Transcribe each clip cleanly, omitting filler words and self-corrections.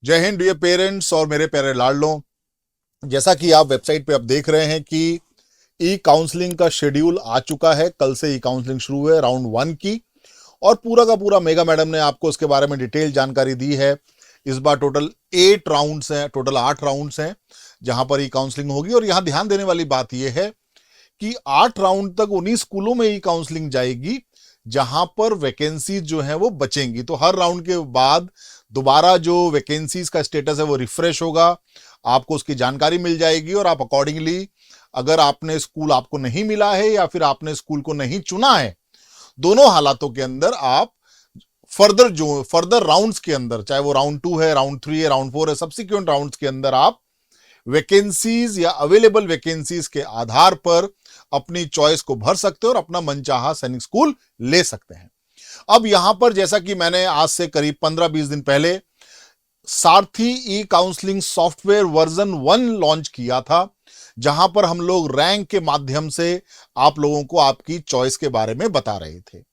जय Hind dear parents और मेरे प्यारे लाडलों। जैसा कि आप वेबसाइट पे अब देख रहे हैं कि ई काउंसलिंग का शेड्यूल आ चुका है। कल से ई काउंसलिंग शुरू है राउंड 1 की, और पूरा का पूरा मेगा मैडम ने आपको उसके बारे में डिटेल जानकारी दी है। इस बार टोटल 8 राउंड्स हैं, टोटल 8 राउंड्स हैं जहां पर ई काउंसलिंग होगी। और यहां ध्यान देने वाली बात यह है कि 8 राउंड तक उन्हीं स्कूलों में ई काउंसलिंग जाएगी जहां पर वैकेंसीज जो है वो बचेंगी। तो हर राउंड के बाद दोबारा जो वैकेंसीज का स्टेटस है वो रिफ्रेश होगा, आपको उसकी जानकारी मिल जाएगी और आप अकॉर्डिंगली, अगर आपने स्कूल आपको नहीं मिला है या फिर आपने स्कूल को नहीं चुना है, दोनों हालातों के अंदर आप फर्दर राउंड्स के अंदर, चाहे वो राउंड 2 है, राउंड 3 है, राउंड 4 है, सब्सिक्वेंट राउंड्स के अंदर आप वैकेंसीज या अवेलेबल वैकेंसीज के आधार पर अपनी चॉइस को भर सकते हो और अपना मनचाहा सैनिक स्कूल ले सकते हैं। अब यहां पर जैसा कि मैंने आज से करीब 15-20 दिन पहले सारथी ई काउंसलिंग सॉफ्टवेयर वर्जन 1 लॉन्च किया था, जहां पर हम लोग रैंक के माध्यम से आप लोगों को आपकी चॉइस के बारे में बता रहे थे।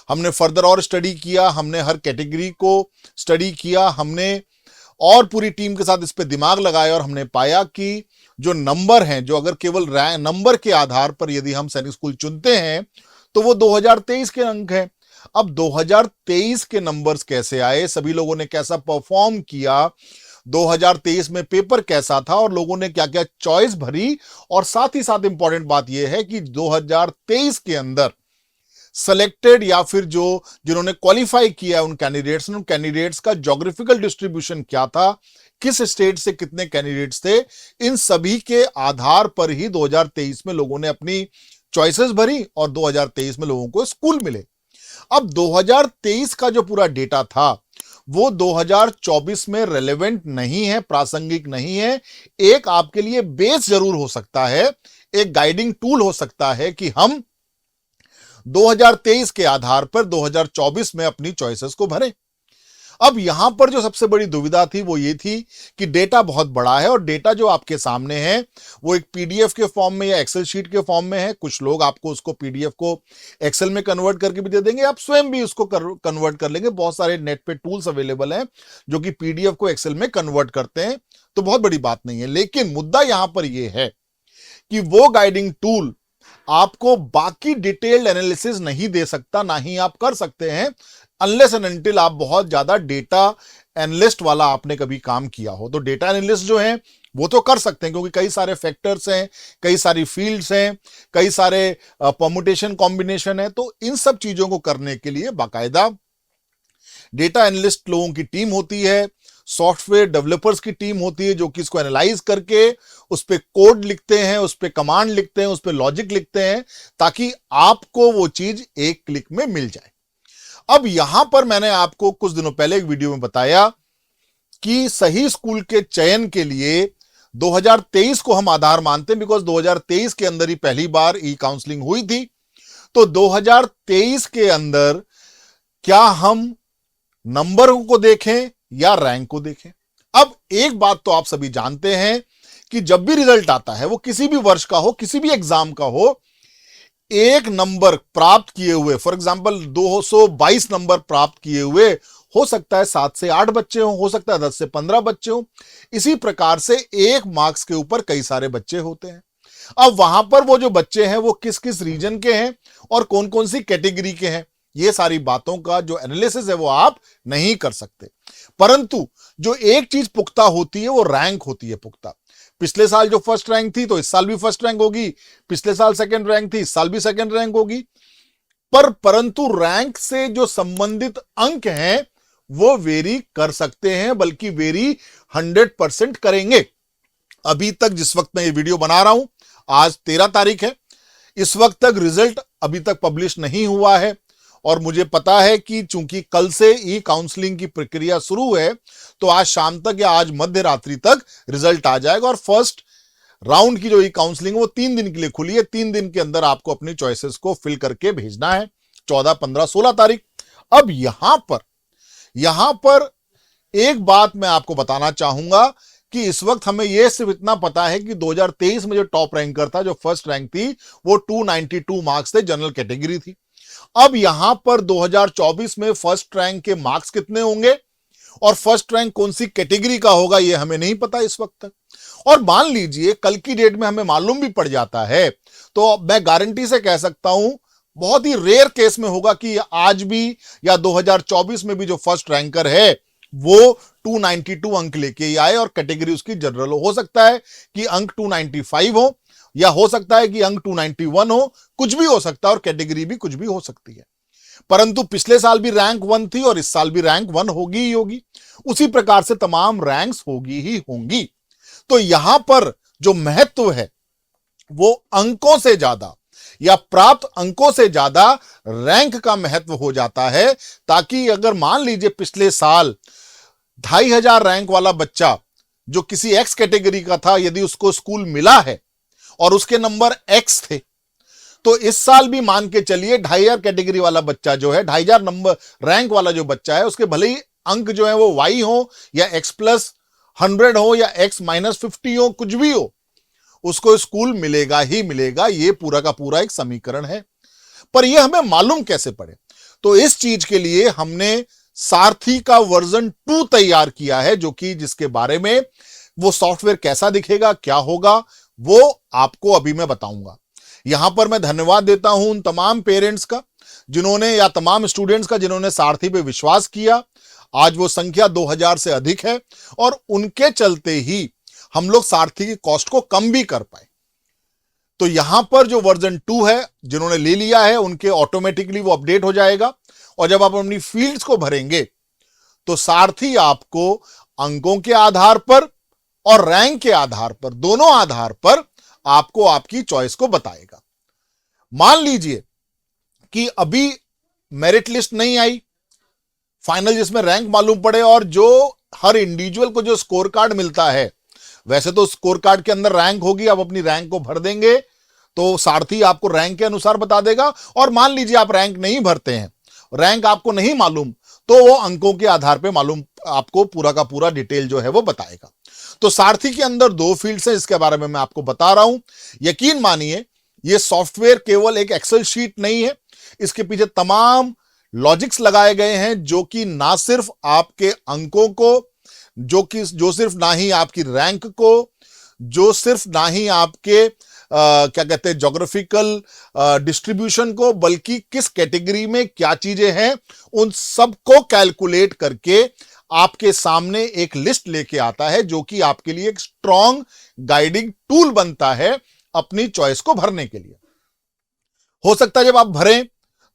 हमने फर्दर और स्टडी किया, हमने हर कैटेगरी को स्टडी किया, हमने और पूरी टीम के साथ इस पे दिमाग लगाया और हमने पाया कि जो नंबर हैं, जो अगर केवल नंबर के आधार पर यदि हम सैनिक स्कूल चुनते हैं तो वो 2023 के अंक हैं। अब 2023 के नंबर्स कैसे आए, सभी लोगों ने कैसा परफॉर्म किया, 2023 में पेपर कैसा था और लोगों ने क्या क्या चॉइस भरी, और साथ ही साथ इंपॉर्टेंट बात यह है कि 2023 के अंदर सेलेक्टेड या फिर जिन्होंने क्वालिफाई किया उन कैंडिडेट्स का ज्योग्राफिकल डिस्ट्रीब्यूशन क्या था, किस स्टेट से कितने कैंडिडेट्स थे, इन सभी के आधार पर ही 2023 में लोगों ने अपनी चॉइसेस भरी और 2023 में लोगों को स्कूल मिले। अब 2023 का जो पूरा डेटा था वो 2024 में रेलेवेंट नहीं है, प्रासंगिक नहीं है। एक आपके लिए बेस जरूर हो सकता है, एक गाइडिंग टूल हो सकता है कि हम 2023 के आधार पर 2024 में अपनी चॉइसेस को भरें। अब यहां पर जो सबसे बड़ी दुविधा थी वो ये थी कि डेटा बहुत बड़ा है और डेटा जो आपके सामने है वो एक पीडीएफ के फॉर्म में या एक्सेल शीट के फॉर्म में है। कुछ लोग आपको उसको पीडीएफ को एक्सेल में कन्वर्ट करके भी दे देंगे, आप स्वयं भी उसको कन्वर्ट कर लेंगे। बहुत सारे नेट पे टूल्स अवेलेबल हैं जो कि पीडीएफ को एक्सेल में कन्वर्ट करते हैं, तो बहुत बड़ी बात नहीं है। लेकिन मुद्दा यहां पर यह है कि वो गाइडिंग टूल आपको बाकी डिटेल्ड एनालिसिस नहीं दे सकता, ना ही आप कर सकते हैं अनलेस एंड अनटिल आप बहुत ज्यादा डेटा एनालिस्ट वाला आपने कभी काम किया हो। तो डेटा एनालिस्ट जो है वो तो कर सकते हैं, क्योंकि कई सारे फैक्टर्स हैं, कई सारी फील्ड्स हैं, कई सारे परमुटेशन कॉम्बिनेशन है। तो इन सब चीजों को करने के लिए बाकायदा डेटा एनालिस्ट लोगों की टीम होती है, सॉफ्टवेयर डेवलपर्स की टीम होती है जो कि इसको एनालाइज करके उस पे कोड लिखते हैं, उस पे कमांड लिखते हैं, उस पे लॉजिक लिखते हैं, ताकि आपको वो चीज एक क्लिक में मिल जाए। अब यहां पर मैंने आपको कुछ दिनों पहले एक वीडियो में बताया कि सही स्कूल के चयन के लिए 2023 को हम आधार मानते हैं, बिकॉज 2023 के अंदर ही पहली बार ई काउंसलिंग हुई थी। तो 2023 के अंदर क्या हम नंबरों को देखें या रैंक को देखें? अब एक बात तो आप सभी जानते हैं कि जब भी रिजल्ट आता है, वो किसी भी वर्ष का हो, किसी भी एग्जाम का हो, एक नंबर प्राप्त किए हुए, फॉर एग्जांपल 222 नंबर प्राप्त किए हुए, हो सकता है 7 से 8 बच्चे हो सकता है 10 से 15 बच्चे हो। इसी प्रकार से एक मार्क्स के ऊपर कई सारे बच्चे होते हैं। अब वहां पर वो जो बच्चे हैं वो किस किस रीजन के हैं और कौन कौन सी कैटेगरी के हैं, ये सारी बातों का जो एनालिसिस है वो आप नहीं कर सकते। परंतु जो एक चीज पुख्ता होती है वो रैंक होती है पुख्ता। पिछले साल जो फर्स्ट रैंक थी तो इस साल भी फर्स्ट रैंक होगी, पिछले साल सेकंड रैंक थी इस साल भी सेकंड रैंक होगी। परंतु रैंक से जो संबंधित अंक हैं वो वेरी कर सकते हैं, बल्कि वेरी 100% करेंगे। अभी तक जिस वक्त मैं ये वीडियो बना रहा हूं, आज 13 तारीख है, इस वक्त तक रिजल्ट अभी तक पब्लिश नहीं हुआ है। और मुझे पता है कि चूंकि कल से ई काउंसलिंग की प्रक्रिया शुरू है, तो आज शाम तक या आज मध्य रात्रि तक रिजल्ट आ जाएगा। और फर्स्ट राउंड की जो ई काउंसलिंग वो 3 दिन के लिए खुली है। 3 दिन के अंदर आपको अपनी चॉइसेस को फिल करके भेजना है, 14, 15, 16 तारीख। अब यहां पर एक बात मैं आपको बताना चाहूंगा कि इस वक्त हमें यह सिर्फ इतना पता है कि 2023 में जो टॉप रैंकर था, जो फर्स्ट रैंक थी, वो 292 मार्क्स थे, जनरल कैटेगरी थी। अब यहां पर 2024 में फर्स्ट रैंक के मार्क्स कितने होंगे और फर्स्ट रैंक कौन सी कैटेगरी का होगा ये हमें नहीं पता इस वक्त तक। और मान लीजिए कल की डेट में हमें मालूम भी पड़ जाता है तो मैं गारंटी से कह सकता हूं बहुत ही रेयर केस में होगा कि आज भी या 2024 में भी जो फर्स्ट रैंकर है वो 292 अंक लेके ही आए और कैटेगरी उसकी जनरल हो सकता है कि अंक 295 हो या हो सकता है कि अंक 291 हो, कुछ भी हो सकता है और कैटेगरी भी कुछ भी हो सकती है। परंतु पिछले साल भी रैंक 1 थी और इस साल भी रैंक 1 होगी ही होगी, उसी प्रकार से तमाम रैंक्स होगी ही होंगी। तो यहां पर जो महत्व है वो अंकों से ज्यादा या प्राप्त अंकों से ज्यादा रैंक का महत्व हो जाता है, ताकि अगर मान लीजिए पिछले साल 2500 रैंक वाला बच्चा जो किसी एक्स कैटेगरी का था, यदि उसको स्कूल मिला है और उसके नंबर एक्स थे, तो इस साल भी मान के चलिए 2500 कैटेगरी वाला बच्चा जो है, 2500 नंबर रैंक वाला जो बच्चा है, उसके भले ही अंक जो है वो वाई हो या एक्स प्लस 100 हो या एक्स माइनस 50 हो, कुछ भी हो, उसको स्कूल मिलेगा ही मिलेगा। ये पूरा का पूरा एक समीकरण है। पर यह हमें मालूम कैसे पड़े? तो इस चीज के लिए हमने सारथी का वर्जन 2 तैयार किया है, जो कि जिसके बारे में वो सॉफ्टवेयर कैसा दिखेगा, क्या होगा, वो आपको अभी मैं बताऊंगा। यहां पर मैं धन्यवाद देता हूं उन तमाम पेरेंट्स का जिन्होंने या तमाम स्टूडेंट्स का जिन्होंने सारथी पे विश्वास किया। आज वो संख्या 2000 से अधिक है और उनके चलते ही हम लोग सारथी की कॉस्ट को कम भी कर पाए। तो यहां पर जो वर्जन 2 है, जिन्होंने ले लिया है उनके ऑटोमेटिकली वो अपडेट हो जाएगा और जब आप अपनी फील्ड्स को भरेंगे तो सारथी आपको अंकों के आधार पर और रैंक के आधार पर, दोनों आधार पर आपको आपकी चॉइस को बताएगा। मान लीजिए कि अभी मेरिट लिस्ट नहीं आई फाइनल जिसमें रैंक मालूम पड़े और जो हर इंडिविजुअल को जो स्कोर कार्ड मिलता है, वैसे तो स्कोर कार्ड के अंदर रैंक होगी, आप अपनी रैंक को भर देंगे तो सारथी आपको रैंक के अनुसार बता देगा। और मान लीजिए आप रैंक नहीं भरते हैं, रैंक आपको नहीं मालूम, तो वो अंकों के आधार पे मालूम आपको पूरा का पूरा डिटेल जो है वो बताएगा। तो सारथी के अंदर 2 फील्ड्स हैं, इसके बारे में मैं आपको बता रहा हूं। यकीन मानिए ये सॉफ्टवेयर केवल एक एक्सेल शीट नहीं है, इसके पीछे तमाम लॉजिक्स लगाए गए हैं जो कि ना सिर्फ आपके अंकों को, जो सिर्फ ना ही आपकी रैंक को, जो सिर्फ ना ही आपके क्या कहते हैं ज्योग्राफिकल डिस्ट्रीब्यूशन को, बल्कि किस कैटेगरी में क्या चीजें हैं उन सबको कैलकुलेट करके आपके सामने एक लिस्ट लेके आता है, जो कि आपके लिए एक स्ट्रॉन्ग गाइडिंग टूल बनता है अपनी चॉइस को भरने के लिए। हो सकता है जब आप भरें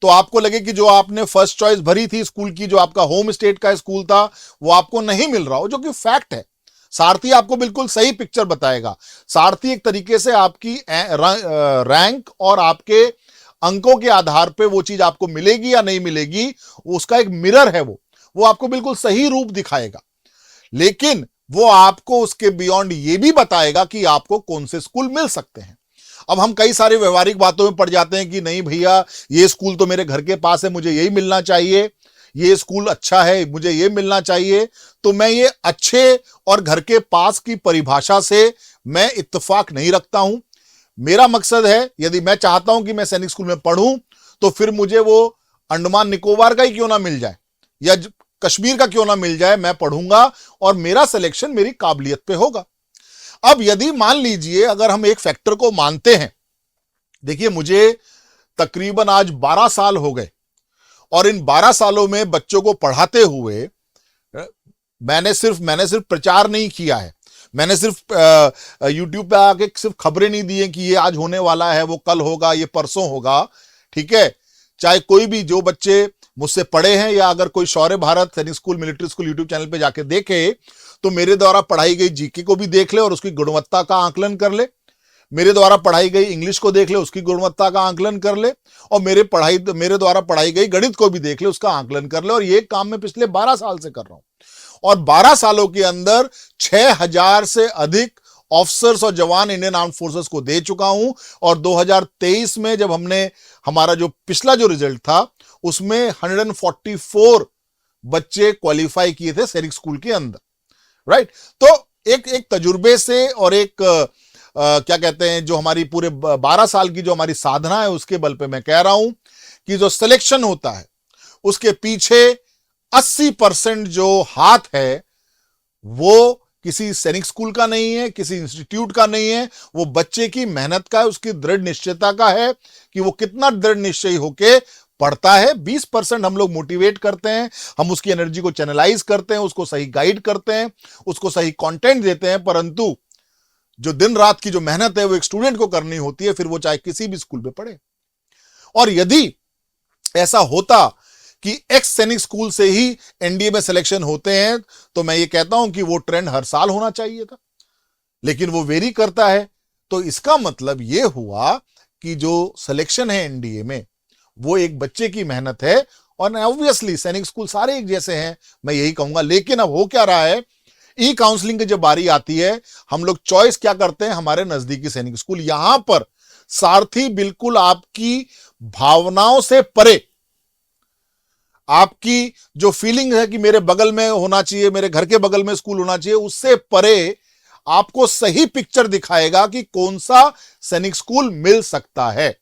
तो आपको लगे कि जो आपने फर्स्ट चॉइस भरी थी स्कूल की, जो आपका होम स्टेट का स्कूल था, वो आपको नहीं मिल रहा हो, जो कि फैक्ट है। सारथी आपको बिल्कुल सही पिक्चर बताएगा। सारथी एक तरीके से आपकी रैंक और आपके अंकों के आधार पे वो चीज आपको मिलेगी या नहीं मिलेगी, उसका एक मिरर है, वो आपको बिल्कुल सही रूप दिखाएगा। लेकिन वो आपको उसके बियॉन्ड ये भी बताएगा कि आपको कौन से स्कूल मिल सकते हैं। अब हम कई सारी व्यवहारिक बातों में पड़ जाते हैं कि नहीं भैया ये स्कूल तो मेरे घर के पास है, मुझे यही मिलना चाहिए, ये स्कूल अच्छा है, मुझे ये मिलना चाहिए। तो मैं ये अच्छे और घर के पास की परिभाषा से मैं इत्तेफाक नहीं रखता हूं। मेरा मकसद है, यदि मैं चाहता हूं कि मैं सैनिक स्कूल में पढ़ूं, तो फिर मुझे वो अंडमान निकोबार का ही क्यों ना मिल जाए या कश्मीर का क्यों ना मिल जाए, मैं पढ़ूंगा और मेरा सिलेक्शन मेरी काबिलियत पे होगा। अब यदि मान लीजिए अगर हम एक फैक्टर को मानते हैं, देखिए मुझे तकरीबन आज 12 साल हो गए और इन 12 सालों में बच्चों को पढ़ाते हुए मैंने सिर्फ प्रचार नहीं किया है, मैंने सिर्फ यूट्यूब पे आके सिर्फ खबरें नहीं दी हैं कि ये आज होने वाला है, वो कल होगा, ये परसों होगा, ठीक है। चाहे कोई भी जो बच्चे मुझसे पढ़े हैं या अगर कोई शौर्य भारत सैनिक school military school YouTube channel पे जाके देखे तो मेरे द्वारा पढ़ाई गई जीके को भी देख ले और उसकी गुणवत्ता का आकलन कर ले, मेरे द्वारा पढ़ाई गई इंग्लिश को देख ले, उसकी गुणवत्ता का आकलन कर ले, और मेरे द्वारा पढ़ाई गई गणित को भी देख ले, उसका आकलन कर ले। और ये काम मैं पिछले 12 साल से कर रहा हूं और 12 सालों के अंदर 6000 से अधिक ऑफिसर्स और जवान इंडियन आर्म फोर्सेस को दे चुका हूं। और 2023 में जब हमने हमारा जो पिछला जो रिजल्ट था उसमें 144 बच्चे क्वालिफाई किए थे सैनिक स्कूल के अंदर, राइट। तो एक तजुर्बे से और एक क्या कहते हैं जो हमारी पूरे 12 साल की जो हमारी साधना है उसके बल पे मैं कह रहा हूं कि जो सिलेक्शन होता है उसके पीछे 80% जो हाथ है वो किसी सैनिक स्कूल का नहीं है, किसी इंस्टीट्यूट का नहीं है, वो बच्चे की मेहनत का है, उसकी दृढ़ निश्चयता का है कि वो कितना दृढ़ निश्चयी होके पढ़ता है। 20% हम लोग मोटिवेट करते हैं, हम उसकी एनर्जी को चैनलाइज करते हैं, उसको सही गाइड करते हैं, उसको सही कंटेंट देते हैं, परंतु जो दिन रात की जो मेहनत है वो एक स्टूडेंट को करनी होती है, फिर वो चाहे किसी भी स्कूल में पढ़े। और यदि ऐसा होता कि एक्स सैनिक स्कूल से ही एनडीए में सिलेक्शन होते हैं तो मैं ये कहता हूं कि वो ट्रेंड हर साल होना चाहिए था, लेकिन वो वेरी करता है। तो इसका मतलब ये हुआ कि जो सिलेक्शन है एनडीए में वो एक बच्चे की मेहनत है, और ऑब्वियसली सैनिक स्कूल सारे एक जैसे हैं, मैं यही कहूंगा। लेकिन अब हो क्या रहा है, ई काउंसलिंग की जब बारी आती है, हम लोग चॉइस क्या करते हैं, हमारे नजदीकी सैनिक स्कूल। यहां पर सारथी बिल्कुल आपकी भावनाओं से परे, आपकी जो फीलिंग है कि मेरे बगल में होना चाहिए, मेरे घर के बगल में स्कूल होना चाहिए, उससे परे आपको सही पिक्चर दिखाएगा कि कौन सा सैनिक स्कूल मिल सकता है।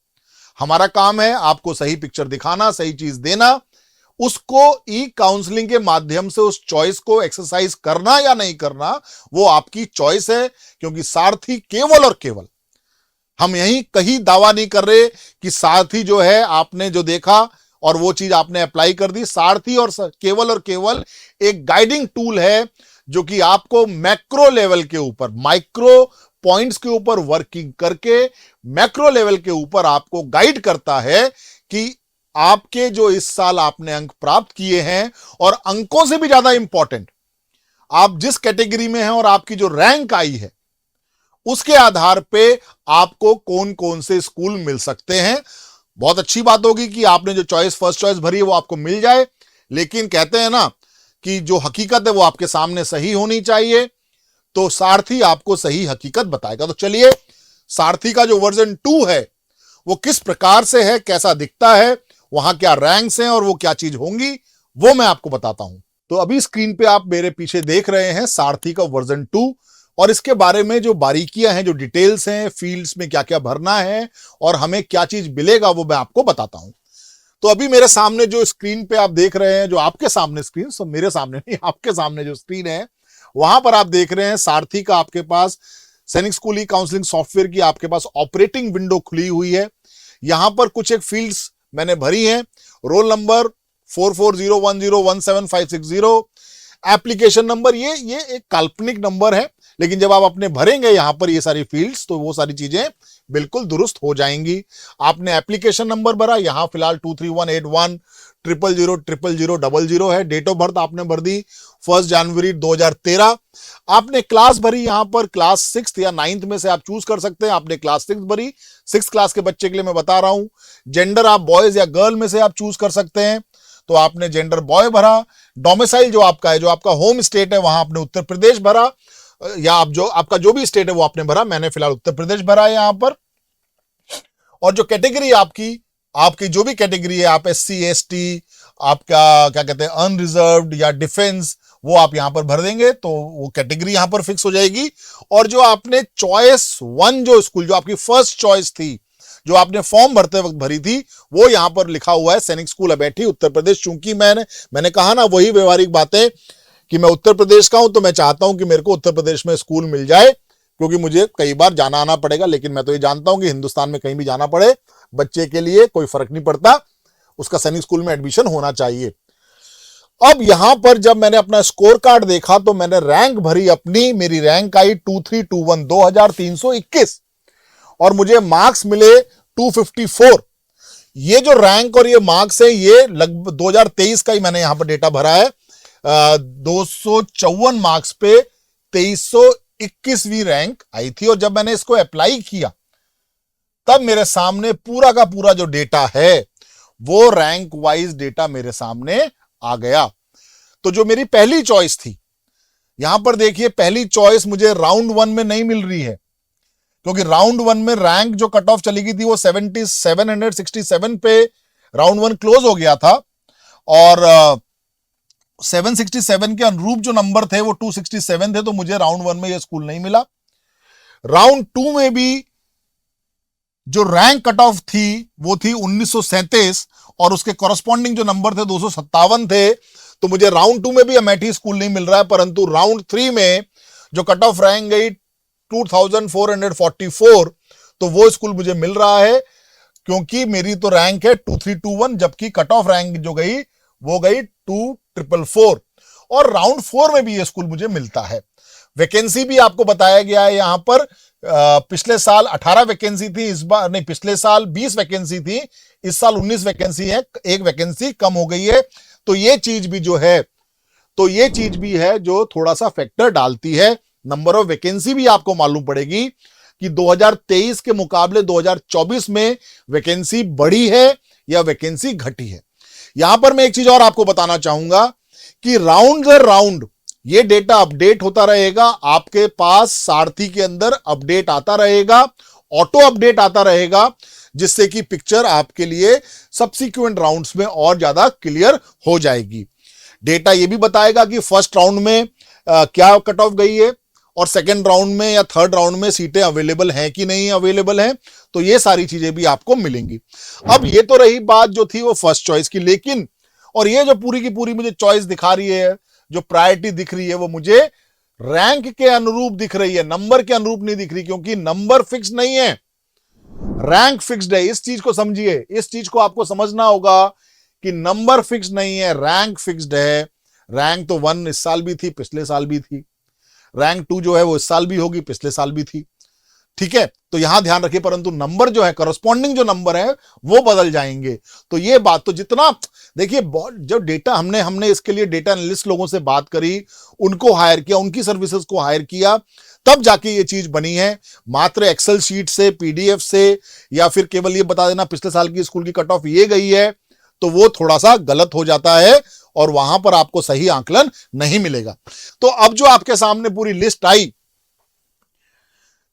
हमारा काम है आपको सही पिक्चर दिखाना, सही चीज देना, उसको ई काउंसलिंग के माध्यम से उस चॉइस को एक्सरसाइज करना या नहीं करना वो आपकी चॉइस है। क्योंकि सारथी केवल और केवल, हम यही कहीं दावा नहीं कर रहे कि सारथी जो है आपने जो देखा और वो चीज आपने अप्लाई कर दी। सारथी और केवल एक गाइडिंग टूल है जो कि आपको मैक्रो लेवल के ऊपर, माइक्रो पॉइंट्स के ऊपर वर्किंग करके मैक्रो लेवल के ऊपर आपको गाइड करता है कि आपके जो इस साल आपने अंक प्राप्त किए हैं, और अंकों से भी ज्यादा इंपॉर्टेंट आप जिस कैटेगरी में हैं और आपकी जो रैंक आई है उसके आधार पे आपको कौन कौन से स्कूल मिल सकते हैं। बहुत अच्छी बात होगी कि आपने जो चॉइस फर्स्ट चॉइस भरी है वो आपको मिल जाए, लेकिन कहते हैं ना कि जो हकीकत है वो आपके सामने सही होनी चाहिए, तो सारथी आपको सही हकीकत बताएगा। तो चलिए, सारथी का जो वर्जन 2 है वो किस प्रकार से है, कैसा दिखता है, वहां क्या रैंक्स हैं और वो क्या चीज होंगी, वो मैं आपको बताता हूं। तो अभी स्क्रीन पे आप मेरे पीछे देख रहे हैं सारथी का वर्जन 2, और इसके बारे में जो बारीकियां हैं, जो डिटेल्स हैं, फील्ड्स में क्या क्या भरना है और हमें क्या चीज मिलेगा, वो मैं आपको बताता हूं। तो अभी मेरे सामने जो स्क्रीन पे आप देख रहे हैं, जो आपके सामने स्क्रीन, सब मेरे सामने नहीं, आपके सामने जो स्क्रीन है वहां पर आप देख रहे हैं सारथी का आपके पास सैनिक स्कूल ई काउंसलिंग सॉफ्टवेयर की आपके पास ऑपरेटिंग विंडो खुली हुई है। यहां पर कुछ एक फील्ड्स मैंने भरी हैं, रोल नंबर 4401017560, एप्लीकेशन नंबर, ये एक काल्पनिक नंबर है, लेकिन जब आप अपने भरेंगे यहां पर ये सारी फील्ड्स तो वो सारी चीजें बिल्कुल दुरुस्त हो जाएंगी। आपने एप्लीकेशन नंबर भरा, यहां फिलहाल 2318100000000 है। डेट ऑफ बर्थ आपने भर दी 1 जनवरी 2013। आपने क्लास भरी, यहां पर क्लास 6 या 9 में से आप चूज कर सकते हैं। आपने क्लास 6 भरी, 6 क्लास के बच्चे के लिए मैं बता रहा हूं। जेंडर आप बॉयज या गर्ल में से आप चूज कर सकते हैं, तो आपने जेंडर बॉय भरा। डोमिसाइल जो आपका है, जो आपका होम स्टेट है, वहां आपने उत्तर प्रदेश भरा, या आप जो आपका जो भी स्टेट है वो आपने भरा, मैंने फिलहाल उत्तर प्रदेश भरा है यहां पर। और जो कैटेगरी आपकी जो भी कैटेगरी है, आप SC ST, आपका क्या कहते हैं अनरिजर्व्ड या डिफेंस, वो आप यहां पर भर देंगे तो वो कैटेगरी यहां पर फिक्स हो जाएगी। और जो आपने चॉइस 1 जो स्कूल, जो आपकी फर्स्ट चॉइस थी, जो आपने फॉर्म भरते वक्त भरी थी, वो यहां पर लिखा हुआ है सैनिक स्कूल अमेठी उत्तर प्रदेश। चूंकि मैंने कहा ना, वही व्यवहारिक बातें कि मैं उत्तर प्रदेश का हूं, तो मैं चाहता हूं कि मेरे को उत्तर प्रदेश में स्कूल मिल जाए, क्योंकि मुझे कई बार जाना आना पड़ेगा। लेकिन मैं तो ये जानता हूं कि हिंदुस्तान में कहीं भी जाना पड़े, बच्चे के लिए कोई फर्क नहीं पड़ता, उसका सैनिक स्कूल में एडमिशन होना चाहिए। अब यहां पर जब मैंने अपना स्कोर कार्ड देखा तो मैंने रैंक भरी अपनी, मेरी रैंक आई 2321 2321, और मुझे मार्क्स मिले 254। ये जो रैंक और ये मार्क्स है, ये लगभग 2023 का ही मैंने यहां पर डेटा भरा है। 254 मार्क्स पे 2321वीं रैंक आई थी। और जब मैंने इसको अप्लाई किया तब मेरे सामने पूरा का पूरा जो डेटा है वो रैंक वाइज डेटा मेरे सामने आ गया। तो जो मेरी पहली चॉइस थी, यहां पर देखिए, पहली चॉइस मुझे राउंड 1 में नहीं मिल रही है, क्योंकि राउंड 1 में रैंक जो कट ऑफ चली गई थी वो 767 पे राउंड 1 क्लोज हो गया था, और 767 के अनुरूप जो नंबर थे वो 267 थे, तो मुझे राउंड 1 में ये स्कूल नहीं मिला। राउंड 2 में भी जो रैंक कट ऑफ थी वो थी 1937, और उसके कॉरस्पॉन्डिंग जो नंबर थे 257 थे, तो मुझे राउंड 2 में भी अमेठी स्कूल नहीं मिल रहा है, परंतु राउंड 3 में जो कट ऑफ रैंक गई 2444, तो वो स्कूल मुझे मिल रहा है, क्योंकि मेरी तो रैंक है 2321, जबकि कट ऑफ रैंक जो गई वो गई 2444, और राउंड 4 में भी ये स्कूल मुझे मिलता है। वैकेंसी भी आपको बताया गया है यहां पर, पिछले साल 18 वैकेंसी थी, इस बार नहीं, पिछले साल 20 वैकेंसी थी, इस साल 19 वैकेंसी है, एक वैकेंसी कम हो गई है। तो ये चीज भी जो है, तो ये चीज भी है जो थोड़ा सा फैक्टर डालती है। नंबर ऑफ वैकेंसी भी आपको मालूम पड़ेगी कि 2023 के मुकाबले 2024 में वैकेंसी बढ़ी है या वैकेंसी घटी है। यहां पर मैं एक चीज और आपको बताना चाहूंगा कि राउंड दर राउंड ये डेटा अपडेट होता रहेगा, आपके पास सारथी के अंदर अपडेट आता रहेगा, ऑटो अपडेट आता रहेगा, जिससे कि पिक्चर आपके लिए सब्सिक्वेंट राउंड्स में और ज्यादा क्लियर हो जाएगी। डेटा ये भी बताएगा कि फर्स्ट राउंड में क्या कट ऑफ गई है, और सेकेंड राउंड में या थर्ड राउंड में सीटें अवेलेबल हैं कि नहीं अवेलेबल हैं, तो ये सारी चीजें भी आपको मिलेंगी। अब ये तो रही बात जो थी वो फर्स्ट चॉइस की, लेकिन और ये जो पूरी की पूरी मुझे चॉइस दिखा रही है, जो प्रायोरिटी दिख रही है, वो मुझे रैंक के अनुरूप दिख रही है, नंबर के अनुरूप नहीं दिख रही, क्योंकि नंबर फिक्स नहीं है, रैंक फिक्स्ड है। इस चीज को समझिए, इस चीज को आपको समझना होगा कि नंबर फिक्स नहीं है, रैंक फिक्स्ड है। रैंक तो 1 इस साल भी थी, पिछले साल भी थी, रैंक 2 जो है वो इस साल भी होगी, पिछले साल भी थी, ठीक है। तो यहां ध्यान रखिए, परंतु नंबर जो है, करस्पॉन्डिंग जो नंबर है वो बदल जाएंगे। तो ये बात तो जितना देखिए, जो डेटा हमने इसके लिए डेटा एनालिस्ट लोगों से बात करी, उनको हायर किया, उनकी सर्विसेज को हायर किया, तब जाके ये चीज बनी है। मात्र एक्सेल शीट से, पीडीएफ से, या फिर केवल ये बता देना पिछले साल की स्कूल की कट ऑफ ये गई है, तो वो थोड़ा सा गलत हो जाता है और वहां पर आपको सही आंकलन नहीं मिलेगा। तो अब जो आपके सामने पूरी लिस्ट आई,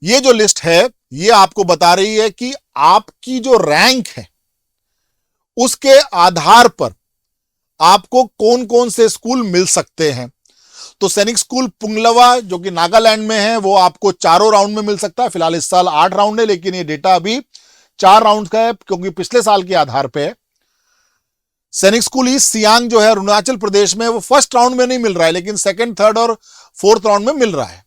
ये जो लिस्ट है ये आपको बता रही है कि आपकी जो रैंक है उसके आधार पर आपको कौन कौन से स्कूल मिल सकते हैं। तो सैनिक स्कूल पुंगलवा जो कि नागालैंड में है, वो आपको चारों राउंड में मिल सकता है। फिलहाल इस साल 8 राउंड है, लेकिन ये डेटा अभी 4 राउंड का है, क्योंकि पिछले साल के आधार पे है। सैनिक स्कूल ईस्ट सियांग जो है अरुणाचल प्रदेश में, वो फर्स्ट राउंड में नहीं मिल रहा है, लेकिन सेकंड, थर्ड और फोर्थ राउंड में मिल रहा है।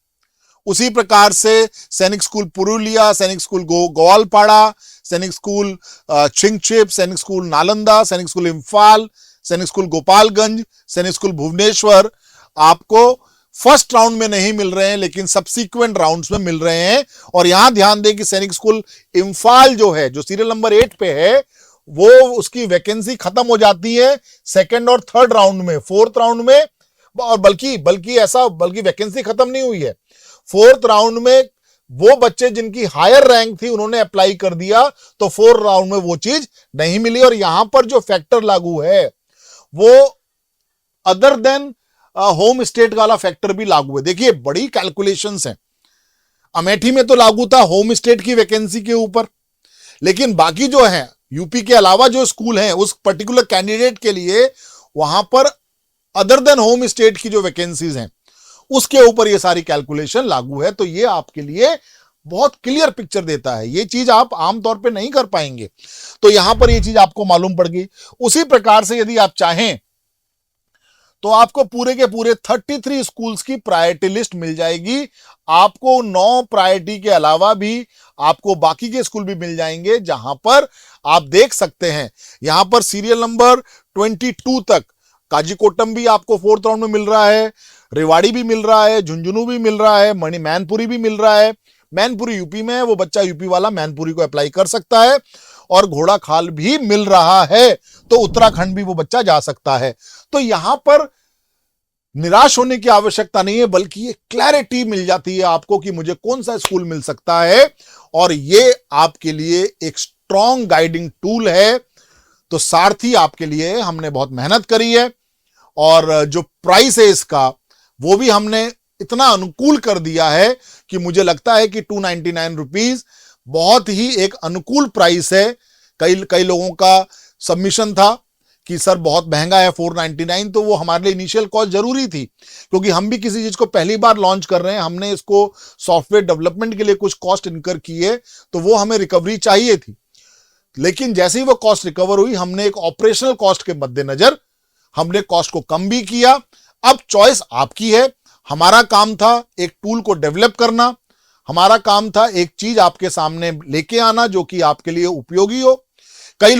उसी प्रकार से सैनिक स्कूल पुरुलिया, सैनिक स्कूल ग्वालपाड़ा, सैनिक स्कूल चिंगचिप, सैनिक स्कूल नालंदा, सैनिक स्कूल इम्फाल, सैनिक स्कूल गोपालगंज, सैनिक स्कूल भुवनेश्वर आपको फर्स्ट राउंड में नहीं मिल रहे हैं, लेकिन सब्सिक्वेंट राउंड्स में मिल रहे हैं। और यहां ध्यान दें कि सैनिक स्कूल इम्फाल जो है, जो सीरियल नंबर 8 पे है, वो उसकी वैकेंसी खत्म हो जाती है सेकंड और थर्ड राउंड में, फोर्थ राउंड में, और बल्कि वैकेंसी खत्म नहीं हुई है। फोर्थ राउंड में वो बच्चे जिनकी हायर रैंक थी उन्होंने अप्लाई कर दिया, तो फोर्थ राउंड में वो चीज नहीं मिली। और यहां पर जो फैक्टर लागू है वो अदर देन होम स्टेट वाला फैक्टर भी लागू है। देखिए बड़ी कैलकुलेशंस हैं, अमेठी में तो लागू था होम स्टेट की वैकेंसी के ऊपर, लेकिन बाकी जो है यूपी के अलावा जो स्कूल हैं उस पर्टिकुलर कैंडिडेट के लिए वहां पर अदर देन होम स्टेट की जो वैकेंसीज हैं उसके ऊपर ये सारी कैलकुलेशन लागू है। तो ये आपके लिए बहुत क्लियर पिक्चर देता है, ये चीज आप आमतौर पे नहीं कर पाएंगे, तो यहां पर ये चीज आपको मालूम पड़ गई। उसी प्रकार से यदि आप चाहें तो आपको पूरे के पूरे 33 स्कूल्स की प्रायोरिटी लिस्ट मिल जाएगी। आपको 9 प्रायोरिटी के अलावा भी आपको बाकी के स्कूल भी मिल जाएंगे, जहां पर आप देख सकते हैं यहां पर सीरियल नंबर 22 तक काजीकोटम भी आपको फोर्थ राउंड में मिल रहा है, रेवाड़ी भी मिल रहा है, झुंझुनू भी मिल रहा है, मैनपुरी भी मिल रहा है। मैनपुरी यूपी में है, वो बच्चा यूपी वाला मैनपुरी को अप्लाई कर सकता है, और घोड़ा खाल भी मिल रहा है, तो उत्तराखंड भी वो बच्चा जा सकता है। तो यहां पर निराश होने की आवश्यकता नहीं है, बल्कि ये क्लैरिटी मिल जाती है आपको कि मुझे कौन सा स्कूल मिल सकता है, और ये आपके लिए एक स्ट्रॉन्ग गाइडिंग टूल है। तो सारथी आपके लिए हमने बहुत मेहनत करी है, और जो प्राइस है इसका वो भी हमने इतना अनुकूल कर दिया है कि मुझे लगता है कि 299 रुपीज बहुत ही एक अनुकूल प्राइस है। कई लोगों का सबमिशन था कि सर बहुत महंगा है 499, तो वो हमारे लिए इनिशियल कॉस्ट जरूरी थी, क्योंकि हम भी किसी चीज को पहली बार लॉन्च कर रहे हैं, हमने इसको सॉफ्टवेयर डेवलपमेंट के लिए कुछ कॉस्ट इनकर की है, तो वो हमें रिकवरी चाहिए थी। लेकिन जैसे ही वो कॉस्ट रिकवर हुई, हमने एक ऑपरेशनल कॉस्ट के मद्देनजर हमने कॉस्ट को कम भी किया। अब चॉइस आपकी है। हमारा काम था एक टूल को डेवलप करना, हमारा काम था एक चीज आपके सामने लेके आना जो कि आपके लिए उपयोगी हो। कई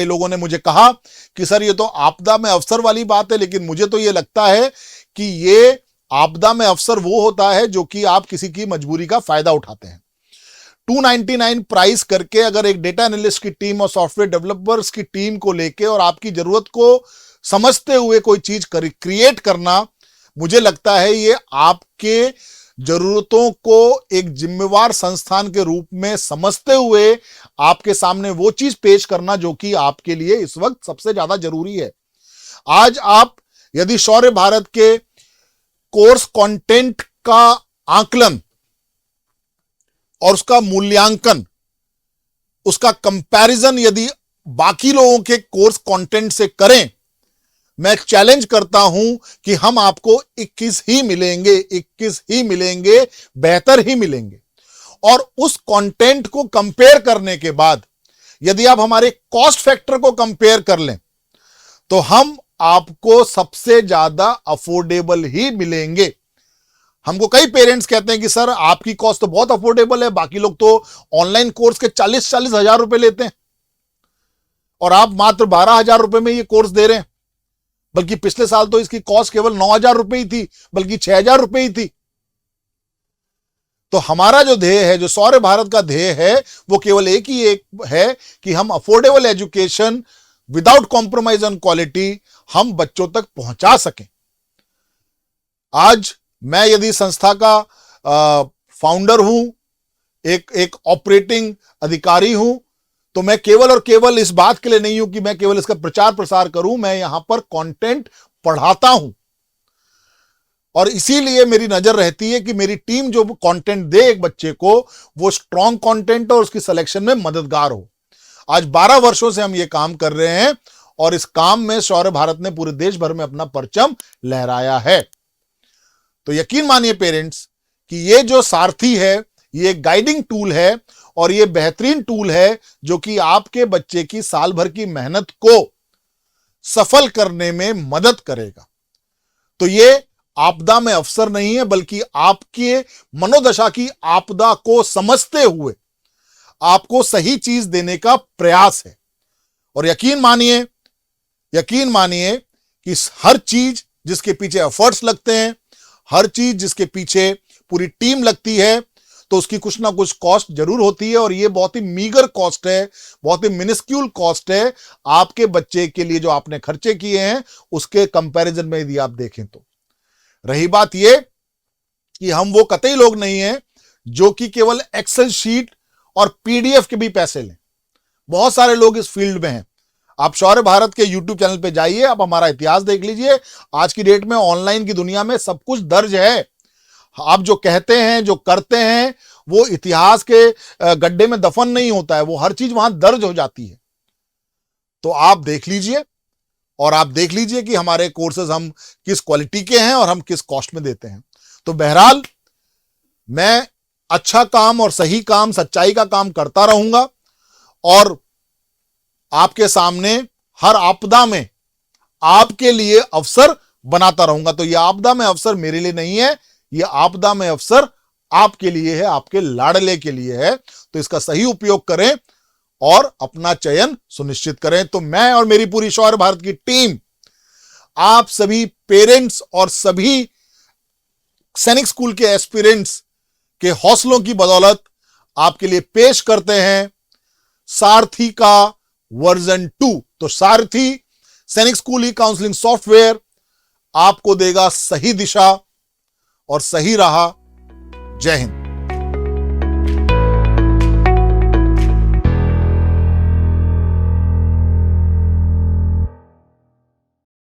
लोगों ने मुझे कहा कि सर ये तो आपदा में अवसर वाली बात है, लेकिन मुझे तो ये लगता है कि ये आपदा में अवसर वो होता है जो कि आप किसी की मजबूरी का फायदा उठाते हैं। 299 प्राइस करके अगर एक डेटा एनालिस्ट की टीम और सॉफ्टवेयर डेवलपर्स की टीम को लेके और आपकी जरूरत को समझते हुए कोई चीज क्रिएट करना, मुझे लगता है ये आपके जरूरतों को एक जिम्मेवार संस्थान के रूप में समझते हुए आपके सामने वो चीज पेश करना जो कि आपके लिए इस वक्त सबसे ज्यादा जरूरी है। आज आप यदि शौर्य भारत के कोर्स कंटेंट का आकलन और उसका मूल्यांकन, उसका कंपैरिजन यदि बाकी लोगों के कोर्स कंटेंट से करें, मैं चैलेंज करता हूं कि हम आपको 21 ही मिलेंगे, बेहतर ही मिलेंगे। और उस कंटेंट को कंपेयर करने के बाद यदि आप हमारे कॉस्ट फैक्टर को कंपेयर कर लें तो हम आपको सबसे ज्यादा अफोर्डेबल ही मिलेंगे। हमको कई पेरेंट्स कहते हैं कि सर आपकी कॉस्ट तो बहुत अफोर्डेबल है, बाकी लोग तो ऑनलाइन कोर्स के 40-40 हजार रुपए लेते हैं और आप मात्र 12,000 रुपए में ये कोर्स दे रहे हैं। बल्कि पिछले साल तो इसकी कॉस्ट केवल 9,000 रुपए ही थी, बल्कि 6,000 रुपए ही थी। तो हमारा जो ध्येय है, जो शौर्य भारत का ध्येय है, वो केवल एक है कि हम affordable education without compromise on quality हम बच्चों तक पहुंचा सकें। आज मैं यदि संस्था का फाउंडर हूं, एक ऑपरेटिंग अधिकारी हूं, तो मैं केवल और केवल इस बात के लिए नहीं हूं कि मैं केवल इसका प्रचार प्रसार करूं, मैं यहां पर कंटेंट पढ़ाता हूं। और इसीलिए मेरी नजर रहती है कि मेरी टीम जो कंटेंट दे एक बच्चे को, वो स्ट्रॉन्ग कंटेंट और उसकी सिलेक्शन में मददगार हो। आज 12 वर्षों से हम ये काम कर रहे हैं और इस काम में शौर्य भारत ने पूरे देश भर में अपना परचम लहराया है। तो यकीन मानिए पेरेंट्स कि ये जो सारथी है, ये एक गाइडिंग टूल है और ये बेहतरीन टूल है जो कि आपके बच्चे की साल भर की मेहनत को सफल करने में मदद करेगा। तो ये आपदा में अवसर नहीं है, बल्कि आपके मनोदशा की आपदा को समझते हुए आपको सही चीज देने का प्रयास है। और यकीन मानिए कि हर चीज जिसके पीछे एफर्ट्स लगते हैं, हर चीज जिसके पीछे पूरी टीम लगती है, तो उसकी कुछ ना कुछ कॉस्ट जरूर होती है। और ये बहुत ही मीगर कॉस्ट है, बहुत ही मिनिस्क्यूल कॉस्ट है आपके बच्चे के लिए जो आपने खर्चे किए हैं उसके कंपैरिजन में यदि आप देखें तो। रही बात ये कि हम वो कतई लोग नहीं हैं जो कि केवल एक्सेल शीट और पीडीएफ के भी पैसे लें। बहुत सारे लोग इस फील्ड में हैं। आप शौर्य भारत के यूट्यूब चैनल पे जाइए, आप हमारा इतिहास देख लीजिए। आज की डेट में ऑनलाइन की दुनिया में सब कुछ दर्ज है। आप जो कहते हैं, जो करते हैं, वो इतिहास के गड्ढे में दफन नहीं होता है, वो हर चीज वहां दर्ज हो जाती है। तो आप देख लीजिए और आप देख लीजिए कि हमारे कोर्सेज हम किस क्वालिटी के हैं और हम किस कॉस्ट में देते हैं। तो बहरहाल मैं अच्छा काम और सही काम, सच्चाई का काम करता रहूंगा और आपके सामने हर आपदा में आपके लिए अवसर बनाता रहूंगा। तो यह आपदा में अवसर मेरे लिए नहीं है, यह आपदा में अवसर आपके लिए है, आपके लाडले के लिए है। तो इसका सही उपयोग करें और अपना चयन सुनिश्चित करें। तो मैं और मेरी पूरी शौर्य भारत की टीम आप सभी पेरेंट्स और सभी सैनिक स्कूल के एस्पिरेंट्स के हौसलों की बदौलत आपके लिए पेश करते हैं सारथी का वर्जन 2। तो सारथी सैनिक स्कूल ई काउंसलिंग सॉफ्टवेयर आपको देगा सही दिशा और सही राह। जय हिंद।